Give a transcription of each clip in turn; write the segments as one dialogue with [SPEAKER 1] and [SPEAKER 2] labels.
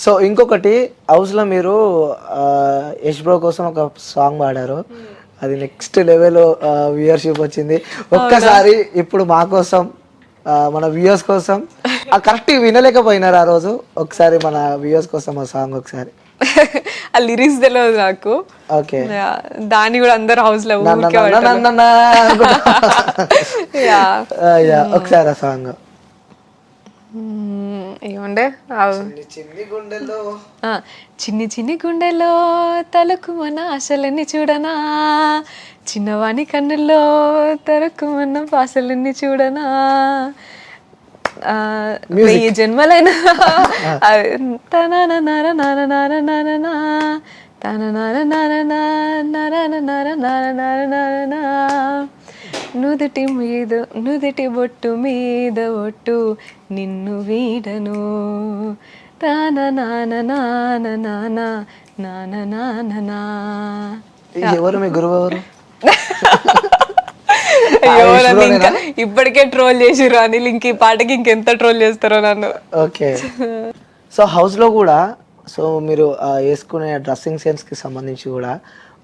[SPEAKER 1] So ఇంకొకటి హౌస్లో మీరు యష్ బ్రో కోసం ఒక సాంగ్ పాడారు, అది నెక్స్ట్ లెవెల్ వ్యూయర్షిప్ వచ్చింది. ఒక్కసారి ఇప్పుడు మా కోసం మన వ్యూయర్స్ కోసం కరెక్ట్ వినలేకపోయినారు ఆ రోజు, ఒకసారి మన వ్యూయర్స్ కోసం ఆ సాంగ్ ఒకసారి.
[SPEAKER 2] ఆ లిరిక్స్ తెలియదు నాకు.
[SPEAKER 1] ఓకే,
[SPEAKER 2] దాన్ని కూడా అందరు హౌస్ లో
[SPEAKER 1] ఒకసారి ఆ సాంగ్.
[SPEAKER 2] ఏముండే, చిన్ని చిన్ని గుండెలో తలుకుమన్న ఆశలన్నీ చూడనా, చిన్నవాణి కన్నుల్లో తలుకుమన్న పాసలన్నీ చూడనా, వెయ్యి జన్మలైనా నుదుటి మీద నుదుటి బొట్టు మీద ఒట్టు నిన్ను వీడను తాన నాన నాన నాన నాన నాన నా.
[SPEAKER 1] ఎవరు మీ గురువు ఎవరు?
[SPEAKER 2] ఇంకా ఇప్పటికే ట్రోల్ చేసిర్రు అనిల్, ఇంక ఈ పాటకి ఇంకెంత ట్రోల్ చేస్తారో నన్ను.
[SPEAKER 1] ఓకే, సో హౌస్ లో కూడా సో మీరు వేసుకునే డ్రెస్సింగ్ సెన్స్ కి సంబంధించి కూడా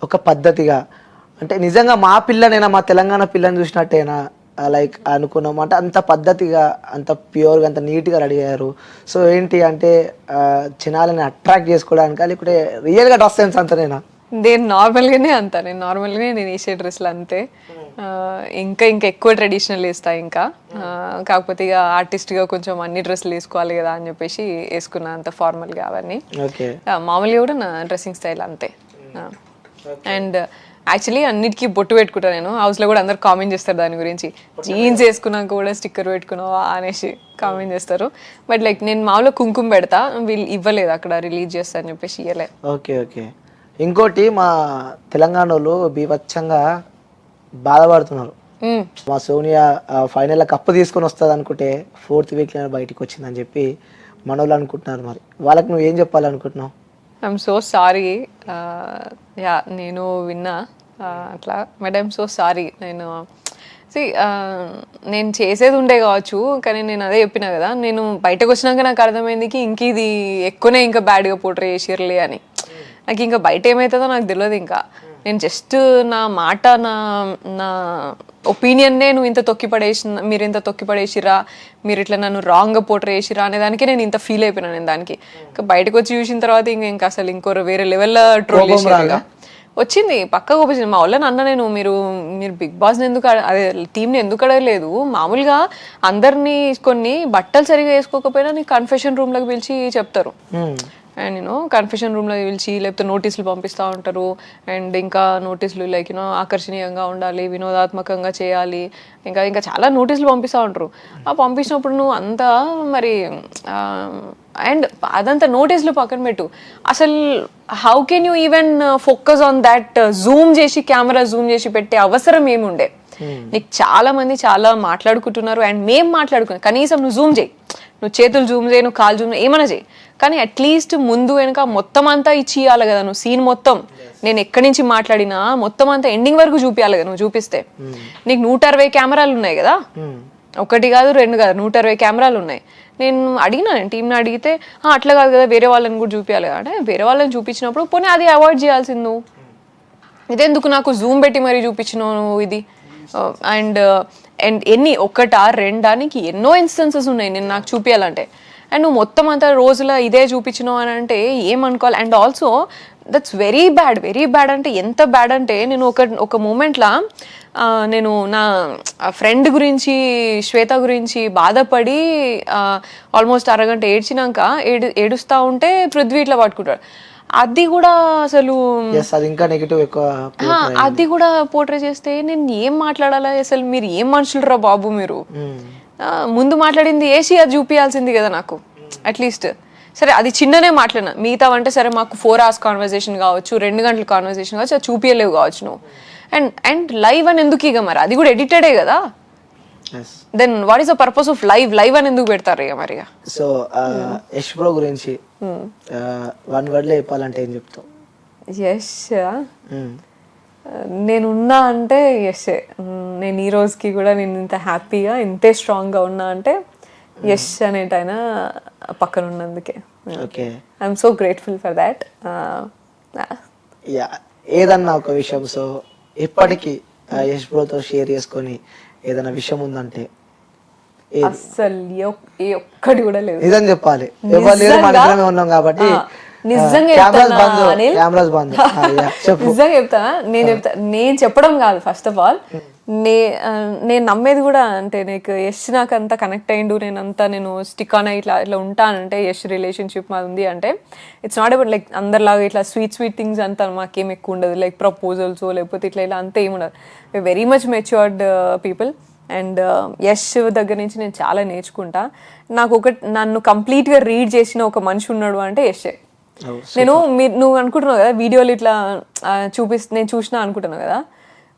[SPEAKER 1] ఒక పద్ధతిగా, అంటే నిజంగా మా పిల్లనైనా మా తెలంగాణ పిల్లని చూసినట్టేనా లైక్ అనుకున్నాం, అంటే అంత పద్ధతిగా అంత ప్యూర్గా అంత నీట్గా రెడీ అయ్యారు. సో ఏంటి అంటే జనాలని అట్రాక్ట్ చేసుకోవడానికా లేకుంటే రియల్గా డ్రెస్ సెన్స్ అంతనేనా?
[SPEAKER 2] నేను నార్మల్గానే అంతా, నేను వేసే డ్రెస్లు అంతే. ఇంకా ఇంకా ఎక్కువ ట్రెడిషనల్ వేస్తా ఇంకా, కాకపోతే ఇక ఆర్టిస్ట్గా కొంచెం అన్ని డ్రెస్సులు వేసుకోవాలి కదా అని చెప్పేసి వేసుకున్నా, అంత ఫార్మల్గా అవన్నీ. మామూలుగా కూడా నా డ్రెస్సింగ్ స్టైల్ అంతే. అండ్ యాక్చువల్లీ అన్నిటికీ బొట్టు పెట్టుకుంటా నేను. హౌస్లో కూడా అందరు కామెంట్ చేస్తారు దాని గురించి, జీన్స్ వేసుకున్నాక కూడా స్టిక్కర్ పెట్టుకున్నావా అనేసి కామెంట్ చేస్తారు. బట్ లైక్ నేను మామూలుగా కుంకుమ పెడతా, వీళ్ళు ఇవ్వలేదు అక్కడ రిలీజ్ చేస్తా అని చెప్పేసి ఇవ్వలే.
[SPEAKER 1] Okay okay. ఇంకోటి మా తెలంగాణ వాళ్ళు బీభత్సంగా బాధపడుతున్నారు. మా సోనియా ఫైనల్ కప్పు తీసుకొని వస్తుంది అనుకుంటే 4th వీక్ బయటికి వచ్చిందని చెప్పి మన వాళ్ళు అనుకుంటున్నారు. మరి వాళ్ళకి నువ్వు ఏం చెప్పాలనుకుంటున్నావు?
[SPEAKER 2] I'm so sorry. యా నేను విన్నా అట్లా, బట్ ఐఎమ్ సో సారీ. నేను చేసేది ఉండే కావచ్చు, కానీ నేను అదే చెప్పినా కదా, నేను బయటకు వచ్చినాక నాకు అర్థమైంది ఇంక ఇది ఎక్కువనే ఇంకా బ్యాడ్గా పోట్రే చేసిర్లే అని. నాకు ఇంకా బయట ఏమవుతుందో నాకు తెలియదు. ఇంకా నేను జస్ట్ నా మాట, నా ఒపీనియన్నే నువ్వు ఇంత మీరు ఇంత తొక్కి పడేసిరా, మీరు ఇట్లా నన్ను రాంగ్గా పోట్రే చేసిరా అనే దానికి నేను ఇంత ఫీల్ అయిపోయినా. నేను దానికి ఇంకా బయటకు వచ్చి చూసిన తర్వాత ఇంకా అసలు ఇంకో వేరే లెవెల్లో ట్రోల్ చేసిరా వచ్చింది, పక్కకు వచ్చింది. మా వాళ్ళని అన్న నేను, మీరు బిగ్ బాస్ని ఎందుకు అదే టీంని ఎందుకు అడగలేదు? మామూలుగా అందరినీ కొన్ని బట్టలు సరిగా వేసుకోకపోయినా నీ కన్ఫెషన్ రూమ్లోకి పిలిచి చెప్తారు. అండ్ కన్ఫెషన్ రూమ్లో పిలిచి లేకపోతే నోటీసులు పంపిస్తూ ఉంటారు. అండ్ ఇంకా నోటీసులు లైక్ ఆకర్షణీయంగా ఉండాలి, వినోదాత్మకంగా చేయాలి, ఇంకా ఇంకా చాలా నోటీసులు పంపిస్తూ ఉంటారు. పంపించినప్పుడు నువ్వు అంతా మరి అండ్ అదంతా నోటీసులు పక్కన పెట్టు, అసలు how can you even focus on that? Zoom చేసి కెమెరా జూమ్ చేసి పెట్టే అవసరం ఏముండే నీకు? చాలా మంది చాలా మాట్లాడుకుంటున్నారు అండ్ మేము మాట్లాడుకున్నాం. కనీసం నువ్వు జూమ్ చేయి, నువ్వు చేతులు జూమ్ చేయి, నువ్వు కాలు జూమ్ ఏమైనా చేయి, కానీ అట్లీస్ట్ ముందు వెనక మొత్తం అంతా ఇచ్చి ఇవ్వాలి కదా. నువ్వు సీన్ మొత్తం, నేను ఎక్కడి నుంచి మాట్లాడినా మొత్తం అంతా ఎండింగ్ వరకు చూపించాలి కదా. నువ్వు చూపిస్తే నీకు 160 కెమెరాలు ఉన్నాయి కదా, 1 కాదు 2 కాదు 160 కెమెరాలు ఉన్నాయి. నేను టీంని అడిగితే అట్లా కాదు కదా, వేరే వాళ్ళని కూడా చూపించాలి కదా. అంటే వేరే వాళ్ళని చూపించినప్పుడు పోనీ అది అవాయిడ్ చేయాల్సింది నువ్వు. ఇదెందుకు నాకు జూమ్ పెట్టి మరీ చూపించినావు నువ్వు ఇది? అండ్ ఎన్ని 1, 2 నీకు ఎన్నో ఇన్స్టెన్సెస్ ఉన్నాయి నేను నాకు చూపించాలంటే. అండ్ నువ్వు మొత్తం అంతా రోజుల ఇదే చూపించినావు అని అంటే ఏమనుకోవాలి? And also that's very bad. అంటే ఎంత బ్యాడ్ అంటే నేను ఒక మూమెంట్లో నేను నా ఫ్రెండ్ గురించి, శ్వేత గురించి బాధపడి ఆల్మోస్ట్ అరగంట ఏడ్చినాక ఏడుస్తూ ఉంటే పృథ్వీ ఇట్లా పట్టుకుంటాడు. అది కూడా అసలు అది కూడా పోర్ట్రే చేస్తే నేను ఏం మాట్లాడాలా? అసలు మీరు ఏం మనుషులు రా బాబు మీరు. ముందు మాట్లాడింది ఏసీ అది చూపించాల్సింది కదా నాకు అట్లీస్ట్. సరే అది చిన్ననే మాట్లాడినా, మిగతా అంటే సరే మాకు 4 hours కాన్వర్సేషన్ కావచ్చు, 2 గంటల కాన్వర్సేషన్ కావచ్చు, అది చూపించలేవు కావచ్చు నువ్వు. అండ్ లైవ్ అని ఎందుకు? ఇక మరి అది కూడా ఎడిటెడే కదా. Then what is the purpose of live అని ఎందుకు పెడతారు ఇక మరి?
[SPEAKER 1] సో యష్ బ్రో గురించి 1 word లో చెప్పాలంటే ఏం చెప్తావు?
[SPEAKER 2] యష్ నేనున్నా అంటే యషే. నేను ఈ రోజుకి కూడా నేను ఇంత హ్యాపీగా ఇంతే స్ట్రాంగ్గా ఉన్నా అంటే యష్ అనేటైనా పక్కన ఉన్నందుకే
[SPEAKER 1] okay
[SPEAKER 2] I'm so grateful for that.
[SPEAKER 1] Yeah ఏదన్నా ఒక విషయం సో ఇప్పటికీ యష్ బ్రోతో షేర్ చేసుకొని ఏదైనా విషయం ఉందంటే ఏది?
[SPEAKER 2] అస్సలు ఏ ఒక్కటి కూడా లేదు.
[SPEAKER 1] నిజం చెప్పాలి, ఎవరు లేరు, మన ఇద్దరమే ఉన్నాం కాబట్టి.
[SPEAKER 2] నిజంగా
[SPEAKER 1] కెమెరాస్
[SPEAKER 2] చెప్తానా
[SPEAKER 1] బంద్,
[SPEAKER 2] అనిల్?
[SPEAKER 1] కెమెరాస్ బంద్. చెప్పు.
[SPEAKER 2] నిజంగా చెప్తానా, నేను చెప్పడం కాదు ఫస్ట్ ఆఫ్ ఆల్, నేను నమ్మేది కూడా అంటే నీకు యష్ నాకు అంత కనెక్ట్ అయ్యిండు, నేను స్టిక్ ఆన్ ఇట్లా ఇట్లా ఉంటానంటే యష్ రిలేషన్షిప్ మాది ఉంది అంటే ఇట్స్ నాట్ అబౌట్ లైక్ అందరిలాగా ఇట్లా స్వీట్ థింగ్స్ అంతా మాకేం ఎక్కువ ఉండదు, లైక్ ప్రపోజల్స్ లేకపోతే ఇట్లా ఇలా అంతా ఏమి ఉండదు. Very much matured people. And Yash దగ్గర నుంచి నేను చాలా నేర్చుకుంటా. నన్ను కంప్లీట్గా రీడ్ చేసిన ఒక మనిషి ఉన్నాడు అంటే యషే. నువ్వు అనుకుంటున్నావు కదా వీడియోలు ఇట్లా నేను చూసినా అనుకుంటున్నావు కదా,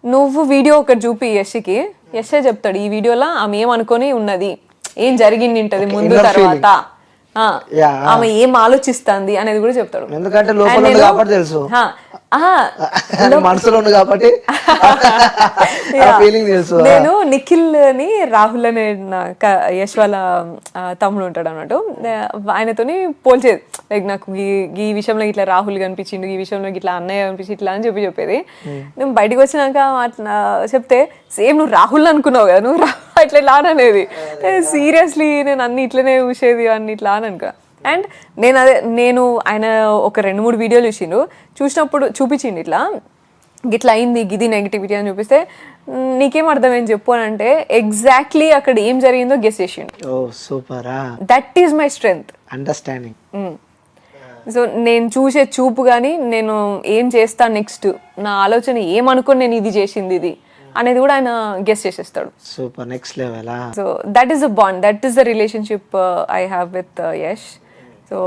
[SPEAKER 2] నువ్వు వీడియో ఒకటి చూపి యష్కి, యషే చెప్తాడు ఈ వీడియోలో ఆమె ఏమనుకొని ఉన్నది, ఏం జరిగింది ఉంటది ముందు తర్వాత, ఆమె ఏం ఆలోచిస్తుంది అనేది కూడా చెప్తాడు.
[SPEAKER 1] ఎందుకంటే లోపల ఉంది కాబట్టి తెలుసు, మనసులో ఉంది కాబట్టి ఫీలింగ్ తెలుసు.
[SPEAKER 2] నేను నిఖిల్ అని రాహుల్ అనే యశ్ వాళ్ళ తమ్ముడు ఉంటాడు అన్నట్టు, ఆయనతోని పోల్చేది లైక్ నాకు ఈ విషయంలో ఇట్లా రాహుల్ కనిపించిండు, ఈ విషయంలో ఇట్లా అన్నయ్య కనిపించి ఇట్లా అని చెప్పేది. నేను బయటకు వచ్చినాక చెప్తే సేమ్ నువ్వు రాహుల్ అనుకున్నావు కదా, నువ్వు ఇట్లా ఇలా అనేది, సీరియస్లీ నేను అన్ని ఇట్లనే చూసేది అన్ని ఇట్లా అని అనుకో. అండ్ నేను ఆయన ఒక 2-3 వీడియోలు చూసినప్పుడు చూపించిండు ఇట్లా అయింది గిది నెగిటివిటీ అని చూపిస్తే నీకేం అర్థమైంది చెప్పు అని అంటే ఎగ్జాక్ట్లీ అక్కడ ఏం జరిగిందో గెస్ చేసిండు.
[SPEAKER 1] Oh super,
[SPEAKER 2] that is my strength,
[SPEAKER 1] understanding.
[SPEAKER 2] So నేను చూసే చూపు కానీ నేను ఏం చేస్తా నెక్స్ట్, నా ఆలోచన ఏమనుకొని నేను ఇది చేసింది ఇది అనేది కూడా ఆయన గెస్ చేసేస్తాడు.
[SPEAKER 1] Super, next level.
[SPEAKER 2] So that is the bond, that is the relationship I have with Yash. So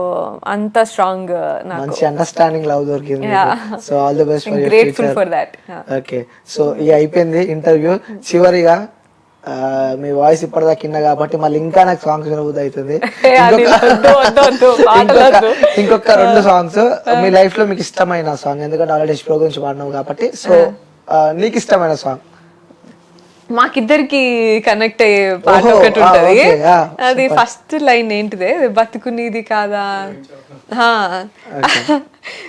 [SPEAKER 2] అంత స్ట్రాంగ్,
[SPEAKER 1] మంచి అండర్స్టాండింగ్ లవ్ దొరికింది. So all the best for your
[SPEAKER 2] grateful for that.
[SPEAKER 1] Okay, so ఇది అయిపోయింది interview. చివరిగా మీ voice ఇప్పటిదాకా కింద కాబట్టి మళ్ళీ ఇంకా నాకు సాంగ్స్ వినబుద్ధి అవుతుంది. ఇంకొక 2 సాంగ్స్ మీ లైఫ్ లో మీకు ఇష్టమైన సాంగ్, ఎందుకంటే ఆల్రెడీ షో గురించి వాడినావు కాబట్టి. సో నీకు ఇష్టమైన సాంగ్,
[SPEAKER 2] మాకిద్దరికి కనెక్ట్ అయ్యే పాట ఒకటి ఉంటది, అది ఫస్ట్ లైన్ ఏంటిదే, బతుకునేది కాదా.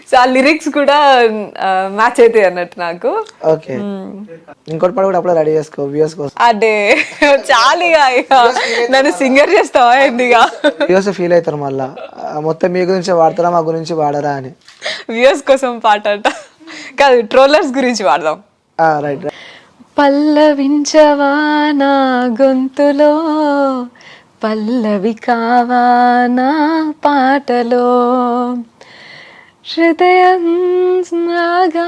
[SPEAKER 2] సో ఆ లిరిక్స్ కూడా మ్యాచ్ అవుతాయి అన్నట్టు నాకు.
[SPEAKER 1] ఓకే, ఇంకోటి పాట కూడా అప్పుడే రెడీ చేసుకో వ్యూస్ కోసం.
[SPEAKER 2] అదే చాలిగా నన్ను సింగర్ చేస్తావా ఎందుగా,
[SPEAKER 1] వ్యూస్ ఫీల్ అవుతారు మళ్ళా మొత్తం మీ గురించి వాడతారా మా గురించి వాడరా అని.
[SPEAKER 2] వ్యూస్ కోసం పాట అంట కాదు, ట్రోలర్స్ గురించి వాడదాం.
[SPEAKER 1] రైట్.
[SPEAKER 2] పల్లవించవా నా గొంతులో, పల్లవి కావా నా పాటలో, హృదయం నాగా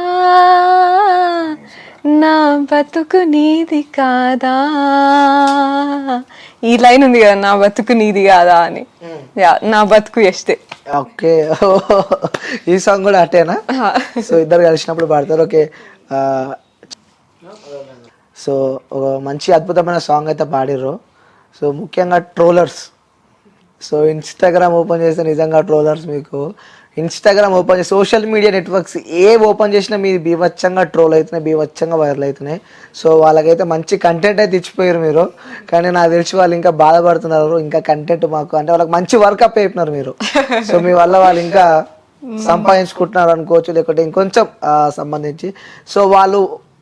[SPEAKER 2] నా బతుకు నీది కాదా. ఈ లైన్ ఉంది కదా, నా బతుకు నీది కాదా అని, నా బతుకు ఎస్తే.
[SPEAKER 1] ఓకే, ఈ సాంగ్ కూడా అట్టేనా? సో ఇద్దరు కలిసినప్పుడు పాడతారు. ఓకే, సో ఒక మంచి అద్భుతమైన సాంగ్ అయితే పాడిర్రు. సో ముఖ్యంగా ట్రోలర్స్, సో ఇన్స్టాగ్రామ్ ఓపెన్ చేస్తే నిజంగా ట్రోలర్స్ మీకు ఇన్స్టాగ్రామ్ ఓపెన్ చేసి సోషల్ మీడియా నెట్వర్క్స్ ఏ ఓపెన్ చేసినా మీరు బీభత్సంగా ట్రోల్ అవుతున్నాయి, బీభత్సంగా వైరల్ అవుతున్నాయి. సో వాళ్ళకైతే మంచి కంటెంట్ అయితే ఇచ్చిపోయారు మీరు, కానీ నాకు తెలిసి వాళ్ళు ఇంకా బాధపడుతున్నారు, ఇంకా కంటెంట్ మాకు అంటే వాళ్ళకి మంచి వర్క్ అప్ అయిపోయినారు మీరు. సో మీ వల్ల వాళ్ళు ఇంకా సంపాదించుకుంటున్నారు అనుకోవచ్చు, లేకపోతే ఇంకొంచెం సంబంధించి. సో వాళ్ళు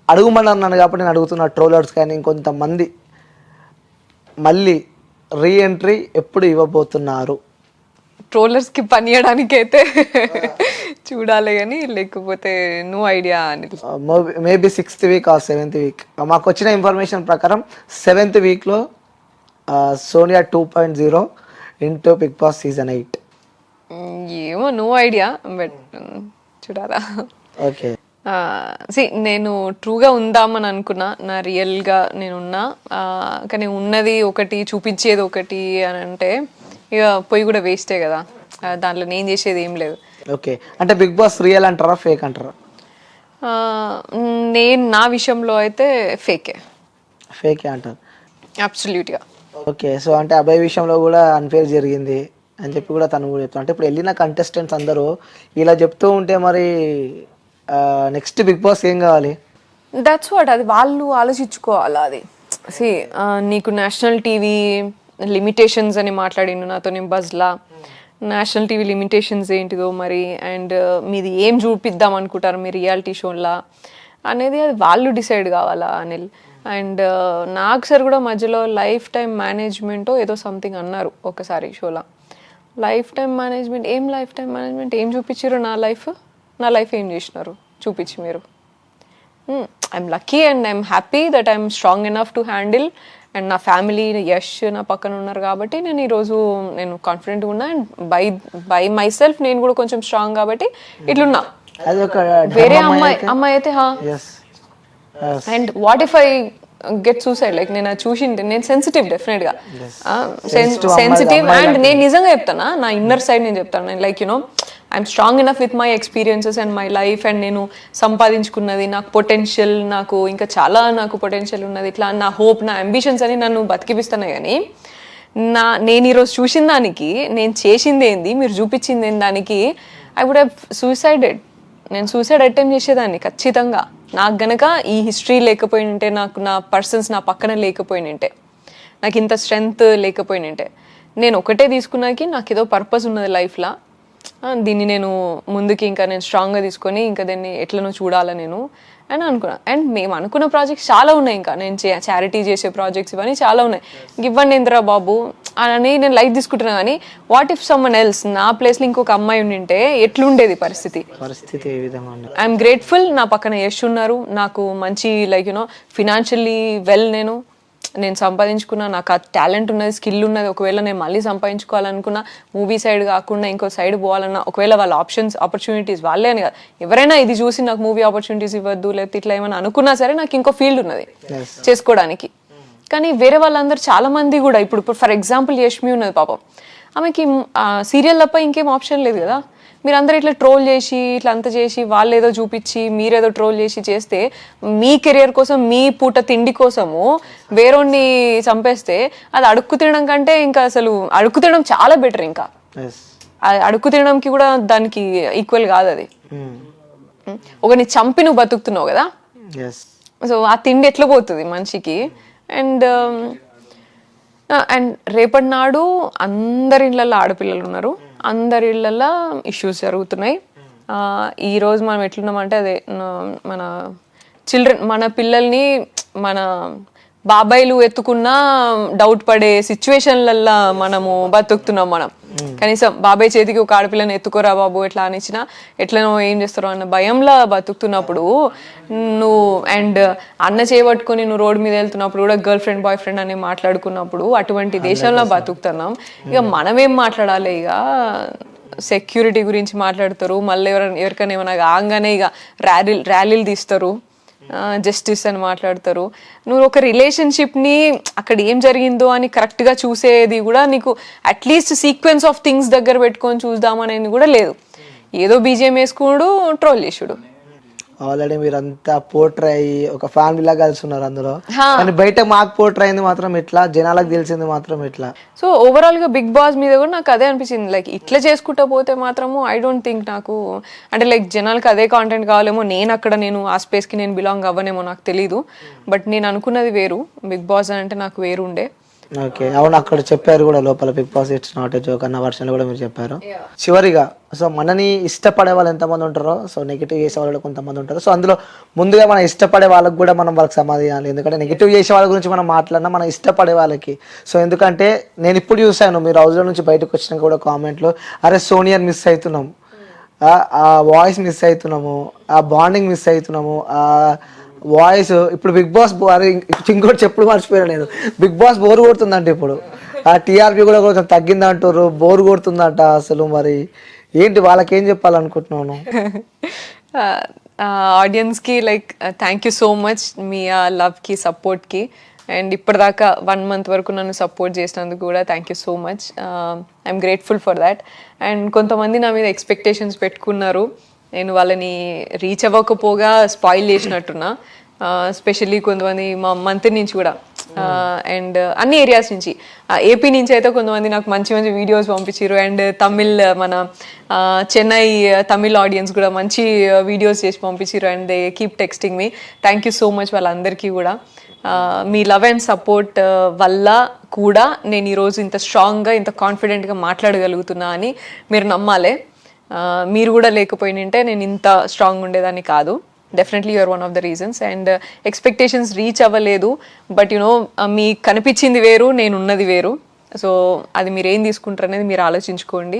[SPEAKER 1] అడుగుమని అన్నాను కాబట్టి నేను అడుగుతున్నా, ట్రోలర్స్ కానీ ఇంకొంతమంది మళ్ళీ రీఎంట్రీ ఎప్పుడు ఇవ్వబోతున్నారు?
[SPEAKER 2] ట్రోలర్స్ కి పని చేయడానికి అయితే చూడాలి కానీ, లేకపోతే నో ఐడియా అని.
[SPEAKER 1] Maybe 6th week or 7th week. మాకు వచ్చిన ఇన్ఫర్మేషన్ ప్రకారం 7th వీక్లో Sonia 2.0 into Bigg Boss season 8.
[SPEAKER 2] ఏమో, నో ఐడియా, బట్ చూడాలా.
[SPEAKER 1] ఓకే,
[SPEAKER 2] నేను ట్రూగా ఉందామని అనుకున్నా, నా రియల్గా నేనున్నా, కానీ ఉన్నది ఒకటి చూపించేది ఒకటి అని అంటే ఇక పోయి కూడా వేస్టే కదా, దాంట్లో నేను చేసేది ఏం లేదు.
[SPEAKER 1] ఓకే, అంటే బిగ్ బాస్ రియల్ అంటారా ఫేక్ అంటారా?
[SPEAKER 2] నేను నా విషయంలో అయితే ఫేకే
[SPEAKER 1] అంటారు.
[SPEAKER 2] అబ్సల్యూట్గా.
[SPEAKER 1] ఓకే, సో అంటే అబ్బాయి విషయంలో కూడా అన్ఫేర్ జరిగింది అని చెప్పి కూడా తను కూడా చెప్తాను. అంటే ఇప్పుడు వెళ్ళిన కంటెస్టెంట్స్ అందరూ ఇలా చెప్తూ ఉంటే మరి నెక్స్ట్ బిగ్ బాస్ ఏం కావాలి?
[SPEAKER 2] దట్స్ వాట్, అది వాళ్ళు ఆలోచించుకోవాలి. అది నీకు నేషనల్ టీవీ లిమిటేషన్స్ అని మాట్లాడిండు నాతో నేను బజ్లా. నేషనల్ టీవీ లిమిటేషన్స్ ఏంటిదో మరి, అండ్ మీది ఏం చూపిద్దాం అనుకుంటారు మీ రియాలిటీ షోలా అనేది అది వాళ్ళు డిసైడ్ కావాలా అనిల్. అండ్ నాకు సార్ కూడా మధ్యలో లైఫ్ టైం మేనేజ్మెంట్ ఏదో సంథింగ్ అన్నారు ఒకసారి షోలో. లైఫ్ టైం మేనేజ్మెంట్ ఏం చూపించారు? నా లైఫ్ ఏం చేసినారు చూపించి మీరు? I'm lucky and I'm happy that I'm strong enough to handle. And నా ఫ్యామిలీ యష్ నా పక్కన ఉన్నారు కాబట్టి నేను ఈరోజు నేను కాన్ఫిడెంట్గా ఉన్నా. అండ్ బై మై సెల్ఫ్ నేను కూడా కొంచెం స్ట్రాంగ్ కాబట్టి ఇట్లున్నా. వేరే అమ్మాయి అయితే and what if I get suicide, like నేను అది చూసింది, నేను సెన్సిటివ్ డెఫినెట్గా సెన్సిటివ్. అండ్ నేను నిజంగా చెప్తానా, నా ఇన్నర్ సైడ్ నేను చెప్తాను. నేను like you know I'm strong enough with my experiences and my life. And నేను సంపాదించుకున్నది, నాకు పొటెన్షియల్, నాకు ఇంకా చాలా నాకు పొటెన్షియల్ ఉన్నది, ఇట్లా నా హోప్, నా అంబిషన్స్ అని నన్ను బతికిపిస్తున్నాయి. కానీ నేను ఈరోజు చూసిన దానికి, నేను చేసింది ఏంది, మీరు చూపించింది ఏంది, దానికి ఐ వుడ్ హ్యావ్ సూసైడెడ్. నేను సూసైడ్ అటెంప్ట్ చేసేదాన్ని ఖచ్చితంగా. నాకు గనక ఈ హిస్టరీ లేకపోయినంటే, నాకు నా పర్సన్స్ నా పక్కన లేకపోయినంటే, నాకు ఇంత స్ట్రెంగ్త్ లేకపోయినంటే, నేను ఒకటే తీసుకున్నాకి నాకు ఏదో పర్పస్ ఉన్నది లైఫ్లో, దీన్ని నేను ముందుకి ఇంకా నేను స్ట్రాంగ్గా తీసుకొని ఇంకా దీన్ని ఎట్లనో చూడాలా నేను అని అనుకున్నా. అండ్ మేము అనుకున్న ప్రాజెక్ట్స్ చాలా ఉన్నాయి, ఇంకా నేను చారిటీ చేసే ప్రాజెక్ట్స్ ఇవన్నీ చాలా ఉన్నాయి. ఇవ్వండి ఇంద్రా బాబు అని నేను లైట్ తీసుకుంటున్నా. కానీ వాట్ ఇఫ్ సమ్మన్ ఎల్స్ నా ప్లేస్లో ఇంకొక అమ్మాయి ఉండింటే ఎట్లుండేది పరిస్థితి?
[SPEAKER 1] ఏ విధంగా?
[SPEAKER 2] I'm grateful. నా పక్కన యష్ ఉన్నారు, నాకు మంచి లైక్ యూనో ఫినాన్షియల్లీ వెల్, నేను సంపాదించుకున్నా, నాకు ఆ టాలెంట్ ఉన్నది, స్కిల్ ఉన్నది. ఒకవేళ నేను మళ్ళీ సంపాదించుకోవాలనుకున్నా, మూవీ సైడ్ కాకుండా ఇంకో సైడ్ పోవాలన్నా, ఒకవేళ వాళ్ళ ఆపర్చునిటీస్ వాళ్ళే అని కాదు, ఎవరైనా ఇది చూసి నాకు మూవీ ఆపర్చునిటీస్ ఇవ్వద్దు లేకపోతే ఇట్లా ఏమైనా అనుకున్నా సరే, నాకు ఇంకో ఫీల్డ్ ఉన్నది చేసుకోవడానికి. కానీ వేరే వాళ్ళందరూ చాలా మంది కూడా ఇప్పుడు ఫర్ ఎగ్జాంపుల్ యష్మి ఉన్నది పాపం, ఆమెకి సీరియల్ తప్ప ఇంకేం ఆప్షన్ లేదు కదా. మీరందరూ ఇట్లా ట్రోల్ చేసి ఇట్లా అంతా చేసి వాళ్ళు ఏదో చూపించి మీరేదో ట్రోల్ చేసి చేస్తే, మీ కెరియర్ కోసం, మీ పూట తిండి కోసము వేరేని చంపేస్తే, అది అడుక్కు తినడం కంటే ఇంకా అసలు అడుక్కు తినడం చాలా బెటర్. ఇంకా అడుక్కు తినడంకి కూడా దానికి ఈక్వల్ కాదు అది. ఒకరిని చంపి నువ్వు బతుకుతున్నావు కదా, సో ఆ తిండి ఎట్లా పోతుంది మనిషికి? అండ్ రేపటి నాడు అందరి ఇళ్ళల్లో ఆడపిల్లలు ఉన్నారు, అందరి ఇళ్ళల్లో ఇష్యూస్ జరుగుతున్నాయి. ఈరోజు మనం ఎట్లున్నామంటే అదే మన చిల్డ్రన్, మన పిల్లల్ని మన బాబాయిలు ఎత్తుకున్నా డౌట్ పడే సిచ్యువేషన్లల్లో మనము బతుకుతున్నాం. మనం కనీసం బాబాయ్ చేతికి ఒక ఆడపిల్లని ఎత్తుకోరా బాబు ఎట్లా అనిచ్చినా ఎట్లనో ఏం చేస్తారో అన్న భయంలో బతుకుతున్నప్పుడు నువ్వు, అండ్ అన్న చేయబట్టుకొని నువ్వు రోడ్డు మీద వెళ్తున్నప్పుడు కూడా గర్ల్ ఫ్రెండ్ బాయ్ ఫ్రెండ్ అని మాట్లాడుకున్నప్పుడు, అటువంటి దేశంలో బతుకుతున్నాం. ఇక మనమేం మాట్లాడాలి? ఇక సెక్యూరిటీ గురించి మాట్లాడతారు, మళ్ళీ ఎవరికైనా ఏమైనా కాగానే ఇక ర్యాలీలు తీస్తారు, జస్టిస్ అని మాట్లాడతారు. నువ్వు ఒక రిలేషన్షిప్ని అక్కడ ఏం జరిగిందో అని కరెక్ట్గా చూసేది కూడా నీకు అట్లీస్ట్ సీక్వెన్స్ ఆఫ్ థింగ్స్ దగ్గర పెట్టుకొని చూద్దామనేది కూడా లేదు. ఏదో బీజేఎం వేసుకున్నాడు, ట్రోల్ చేసుడు.
[SPEAKER 1] ఆల్రెడీ మీరంతా పోర్ట్రే అయ్యి ఒక ఫ్యామిలీలా కలిసి ఉన్నారు అందులో, కానీ బయట మాకు పోర్ట్రే అయింది మాత్రం ఇట్లా, జనాలకు తెలిసింది మాత్రం ఇట్లా. సో
[SPEAKER 2] ఓవరాల్ గా బిగ్ బాస్ మీద కూడా నాకు అదే అనిపించింది, లైక్ ఇట్లా చేసుకుంటా పోతే మాత్రము ఐ డోంట్ థింక్ నాకు అంటే లైక్ జనాలకు అదే కాంటెంట్ కావాలేమో, నేను ఆ స్పేస్ కి నేను బిలాంగ్ అవ్వనేమో నాకు తెలీదు. బట్ నేను అనుకున్నది వేరు, బిగ్ బాస్ అంటే నాకు వేరు ఉండే.
[SPEAKER 1] ఓకే, అవును, అక్కడ చెప్పారు కూడా లోపల Bigg Boss it's not a joke అన్న వర్షన్లో కూడా మీరు చెప్పారు. చివరిగా సో మనని ఇష్టపడే వాళ్ళు ఎంతమంది ఉంటారో, సో నెగిటివ్ చేసే వాళ్ళు కొంతమంది ఉంటారు. సో అందులో ముందుగా మనం ఇష్టపడే వాళ్ళకి కూడా మనం వాళ్ళకి సమాధి ఇవ్వాలి. ఎందుకంటే నెగిటివ్ చేసే వాళ్ళ గురించి మనం మాట్లాడినా మనం ఇష్టపడే వాళ్ళకి. సో ఎందుకంటే నేను ఇప్పుడు చూసాను, మీరు హౌస్లో నుంచి బయటకు వచ్చినాక కూడా కామెంట్లో, అరే సోనియాని మిస్ అవుతున్నాం, ఆ వాయిస్ మిస్ అవుతున్నాము, ఆ బాండింగ్ మిస్ అవుతున్నాము, ఆ వాయిస్. ఇప్పుడు బిగ్ బాస్ ఇంకోటి చెప్పుడు మర్చిపోయాను నేను, బిగ్ బాస్ బోర్ కొడుతుందంట ఇప్పుడు, ఆ టీఆర్పీ కూడా కొంచెం తగ్గిందంటారు, బోర్ కొడుతుందంట. అసలు మరి ఏంటి వాళ్ళకి ఏం చెప్పాలనుకుంటున్నాను?
[SPEAKER 2] ఆడియన్స్కి like thank you so much మీ లవ్కి సపోర్ట్కి. అండ్ ఇప్పటిదాకా 1 month వరకు నన్ను సపోర్ట్ చేసినందుకు కూడా thank you so much. I'm grateful for that. And కొంతమంది నా మీద ఎక్స్పెక్టేషన్స్ పెట్టుకున్నారు, నేను వాళ్ళని రీచ్ అవ్వకపోగా స్పాయిల్ చేసినట్టున్నా. స్పెషల్లీ కొంతమంది మా మంత్రి నుంచి కూడా అండ్ అన్ని ఏరియాస్ నుంచి ఏపీ నుంచి అయితే కొంతమంది నాకు మంచి మంచి వీడియోస్ పంపించారు అండ్ తమిళ్ మన చెన్నై తమిళ్ ఆడియన్స్ కూడా మంచి వీడియోస్ చేసి పంపించారు and they keep texting me. Thank you so much వాళ్ళందరికీ కూడా. మీ లవ్ అండ్ సపోర్ట్ వల్ల కూడా నేను ఈరోజు ఇంత స్ట్రాంగ్గా ఇంత కాన్ఫిడెంట్గా మాట్లాడగలుగుతున్నా అని మీరు నమ్మాలి. మీరు కూడా లేకపోయినంటే నేను ఇంత స్ట్రాంగ్ ఉండేదాన్ని కాదు. Definitely you are one of the reasons and expectations reach అవ్వలేదు బట్ యునో మీకు కనిపించింది వేరు, నేను ఉన్నది వేరు. సో అది మీరు ఏం తీసుకుంటారు అనేది మీరు ఆలోచించుకోండి.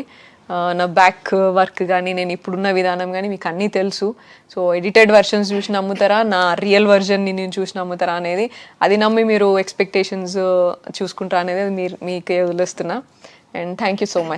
[SPEAKER 2] నా బ్యాక్ వర్క్ కానీ నేను ఇప్పుడున్న విధానం కానీ మీకు అన్నీ తెలుసు. సో ఎడిటెడ్ వర్షన్స్ చూసి నమ్ముతారా, నా రియల్ వర్జన్ని నేను చూసి నమ్ముతారా అనేది, అది నమ్మి మీరు ఎక్స్పెక్టేషన్స్ చూసుకుంటారా అనేది మీరు మీకే వదిలేస్తున్నా. And thank you so much.